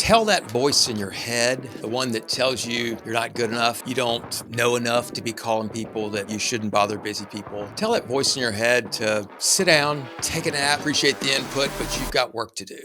Tell that voice in your head, the one that tells you you're not good enough, you don't know enough to be calling people, that you shouldn't bother busy people. Tell that voice in your head to sit down, take a nap, appreciate the input, but you've got work to do.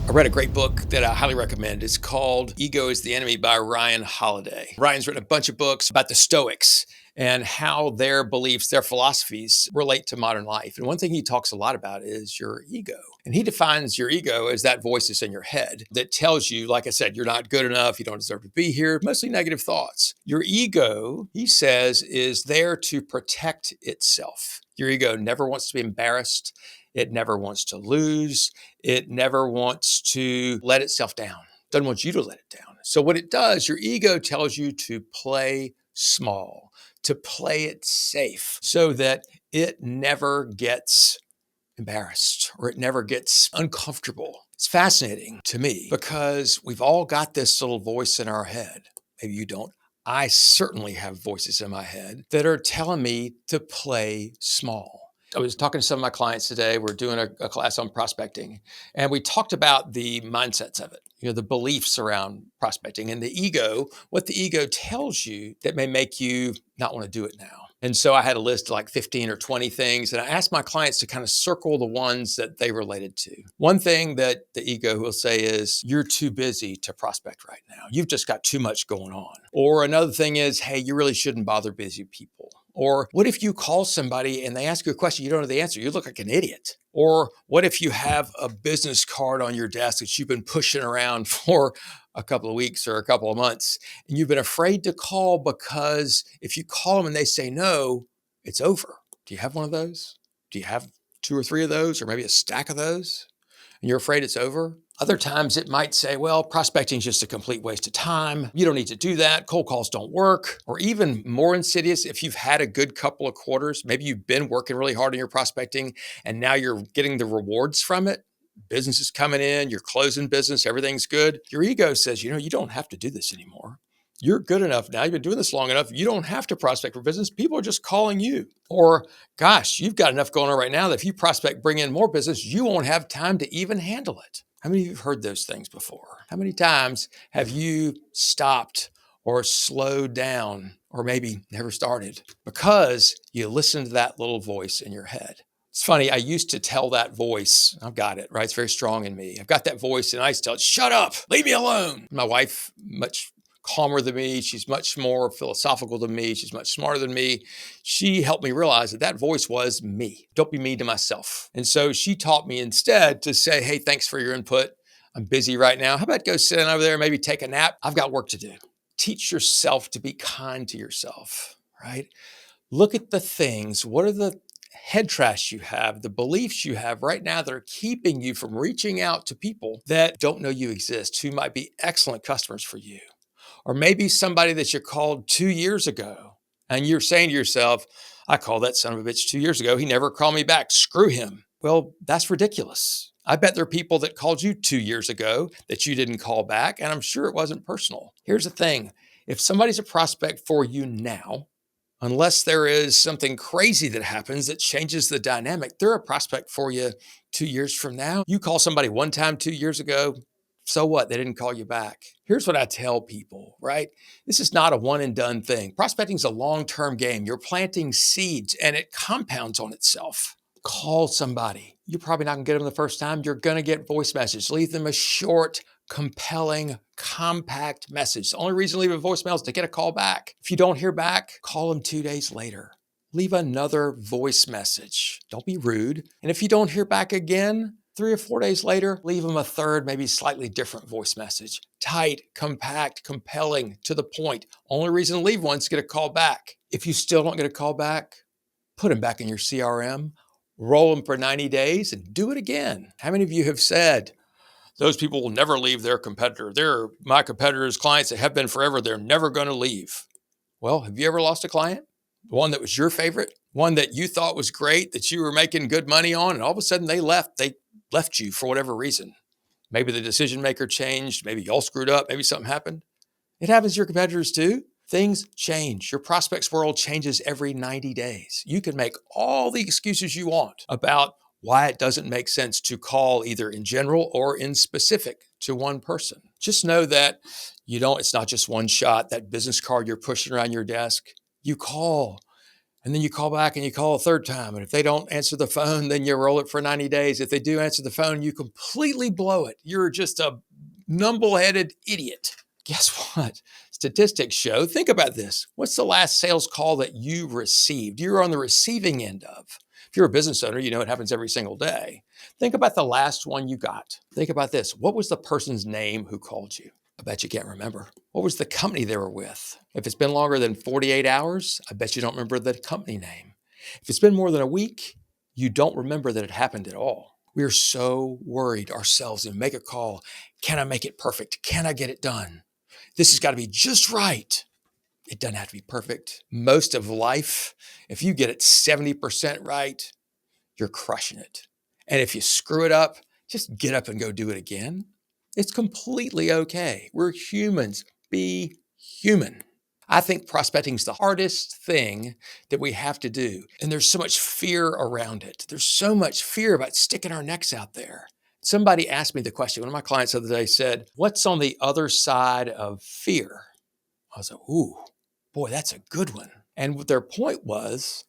I read a great book that I highly recommend. It's called Ego is the Enemy by Ryan Holiday. Ryan's written a bunch of books about the Stoics and how their beliefs, their philosophies relate to modern life. And one thing he talks a lot about is your ego. And he defines your ego as that voice that's in your head that tells you, like I said, you're not good enough, you don't deserve to be here, mostly negative thoughts. Your ego, he says, is there to protect itself. Your ego never wants to be embarrassed. It never wants to lose. It never wants to let itself down. Doesn't want you to let it down. So what it does, your ego tells you to play small, to play it safe so that it never gets embarrassed or it never gets uncomfortable. It's fascinating to me because we've all got this little voice in our head. Maybe you don't. I certainly have voices in my head that are telling me to play small. I was talking to some of my clients today. We're doing a class on prospecting, and we talked about the mindsets of it, the beliefs around prospecting and the ego, what the ego tells you that may make you not want to do it now. And so I had a list of like 15 or 20 things, and I asked my clients to kind of circle the ones that they related to. One thing that the ego will say is, you're too busy to prospect right now. You've just got too much going on. Or another thing is, hey, you really shouldn't bother busy people. Or what if you call somebody and they ask you a question, you don't know the answer? You look like an idiot. Or what if you have a business card on your desk that you've been pushing around for a couple of weeks or a couple of months, and you've been afraid to call because if you call them and they say no, it's over. Do you have one of those? Do you have 2 or 3 of those, or maybe a stack of those? And you're afraid it's over? Other times it might say, well, prospecting is just a complete waste of time. You don't need to do that. Cold calls don't work. Or even more insidious, if you've had a good couple of quarters, maybe you've been working really hard on your prospecting and now you're getting the rewards from it. Business is coming in, you're closing business, everything's good. Your ego says, you don't have to do this anymore. You're good enough now. You've been doing this long enough. You don't have to prospect for business. People are just calling you. Or, gosh, you've got enough going on right now that if you prospect, bring in more business, you won't have time to even handle it. How many of you have heard those things before? How many times have you stopped or slowed down or maybe never started because you listened to that little voice in your head? It's funny, I used to tell that voice, I've got it, right? It's very strong in me. I've got that voice and I used to tell it, shut up, leave me alone. My wife, much calmer than me. She's much more philosophical than me. She's much smarter than me. She helped me realize that voice was me. Don't be mean to myself. And so she taught me instead to say, hey, thanks for your input. I'm busy right now. How about go sit down over there, maybe take a nap? I've got work to do. Teach yourself to be kind to yourself, right? Look at the things. What are the head trash you have, the beliefs you have right now that are keeping you from reaching out to people that don't know you exist, who might be excellent customers for you? Or maybe somebody that you called 2 years ago and you're saying to yourself, I called that son of a bitch 2 years ago. He never called me back. Screw him. Well, that's ridiculous. I bet there are people that called you 2 years ago that you didn't call back, and I'm sure it wasn't personal. Here's the thing. If somebody's a prospect for you now, unless there is something crazy that happens that changes the dynamic, they're a prospect for you 2 years from now. You call somebody one time 2 years ago, so what? They didn't call you back. Here's what I tell people, right? This is not a one and done thing. Prospecting is a long-term game. You're planting seeds and it compounds on itself. Call somebody. You're probably not going to get them the first time. You're going to get voice messages. Leave them a short, compelling, compact message. The only reason to leave a voicemail is to get a call back. If you don't hear back, call them 2 days later. Leave another voice message. Don't be rude. And if you don't hear back again, 3 or 4 days later, leave them a third, maybe slightly different voice message. Tight, compact, compelling, to the point. Only reason to leave one is to get a call back. If you still don't get a call back, put them back in your CRM, roll them for 90 days, and do it again. How many of you have said, those people will never leave their competitor? They're my competitor's clients. They have been forever. They're never going to leave. Well, have you ever lost a client? One that was your favorite? One that you thought was great, that you were making good money on, and all of a sudden they left you for whatever reason. Maybe the decision maker changed. Maybe y'all screwed up. Maybe something happened. It happens to your competitors too. Things change. Your prospects world changes every 90 days. You can make all the excuses you want about why it doesn't make sense to call either in general or in specific to one person. Just know that it's not just one shot, that business card you're pushing around your desk. You call, and then you call back and you call a third time. And if they don't answer the phone, then you roll it for 90 days. If they do answer the phone, you completely blow it. You're just a numble-headed idiot. Guess what? Statistics show, think about this. What's the last sales call that you received? You're on the receiving end of. If you're a business owner, it happens every single day. Think about the last one you got. Think about this. What was the person's name who called you? I bet you can't remember. What was the company they were with? If it's been longer than 48 hours, I bet you don't remember the company name. If it's been more than a week, you don't remember that it happened at all. We're so worried ourselves and make a call. Can I make it perfect? Can I get it done? This has got to be just right. It doesn't have to be perfect. Most of life, if you get it 70% right, you're crushing it. And if you screw it up, just get up and go do it again. It's completely okay. We're humans. Be human. I think prospecting is the hardest thing that we have to do. And there's so much fear around it. There's so much fear about sticking our necks out there. Somebody asked me the question. One of my clients the other day said, what's on the other side of fear? I was like, ooh, boy, that's a good one. And what their point was,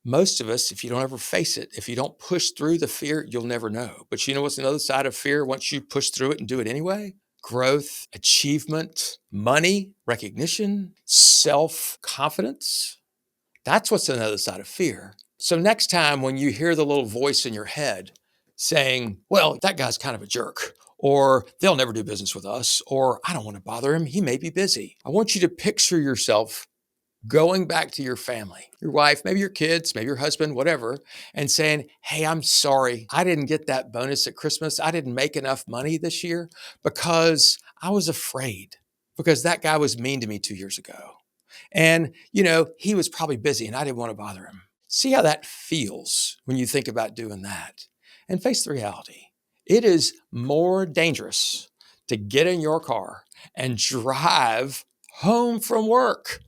most of us, if you don't ever face it, if you don't push through the fear, you'll never know. But you know what's the other side of fear once you push through it and do it anyway? Growth, achievement, money, recognition, self-confidence. That's what's on the other side of fear. So next time when you hear the little voice in your head saying, well, that guy's kind of a jerk, or they'll never do business with us, or I don't want to bother him, he may be busy. I want you to picture yourself going back to your family, your wife, maybe your kids, maybe your husband, whatever, and saying, hey, I'm sorry. I didn't get that bonus at Christmas. I didn't make enough money this year because I was afraid because that guy was mean to me 2 years ago. And, he was probably busy and I didn't want to bother him. See how that feels when you think about doing that and face the reality. It is more dangerous to get in your car and drive home from work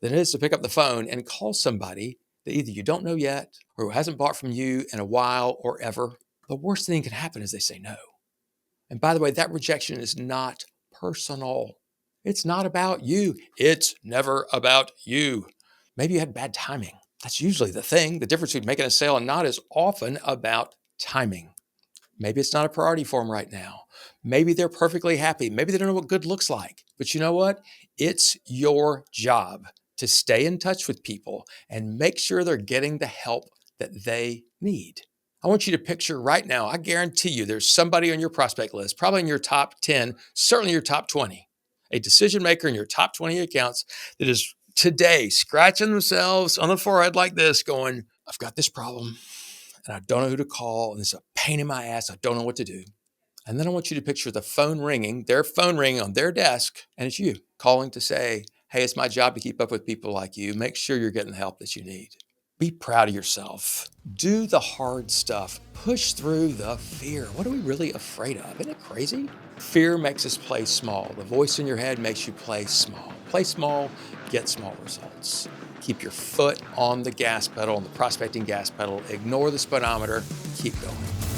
than it is to pick up the phone and call somebody that either you don't know yet or who hasn't bought from you in a while or ever. The worst thing that can happen is they say no. And by the way, that rejection is not personal. It's not about you. It's never about you. Maybe you had bad timing. That's usually the thing. The difference between making a sale and not is often about timing. Maybe it's not a priority for them right now. Maybe they're perfectly happy. Maybe they don't know what good looks like. But you know what? It's your job to stay in touch with people and make sure they're getting the help that they need. I want you to picture right now, I guarantee you there's somebody on your prospect list, probably in your top 10, certainly your top 20, a decision maker in your top 20 accounts that is today scratching themselves on the forehead like this going, I've got this problem and I don't know who to call and it's a pain in my ass. I don't know what to do. And then I want you to picture their phone ringing on their desk, and it's you calling to say, hey, it's my job to keep up with people like you. Make sure you're getting the help that you need. Be proud of yourself. Do the hard stuff. Push through the fear. What are we really afraid of? Isn't it crazy? Fear makes us play small. The voice in your head makes you play small. Play small, get small results. Keep your foot on the gas pedal, on the prospecting gas pedal. Ignore the speedometer. Keep going.